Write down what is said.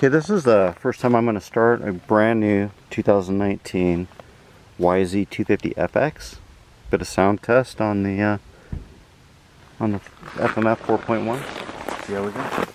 Okay, this is the first time I'm going to start a brand new 2019 YZ250FX. Bit of sound test on the FMF 4.1. See how we go.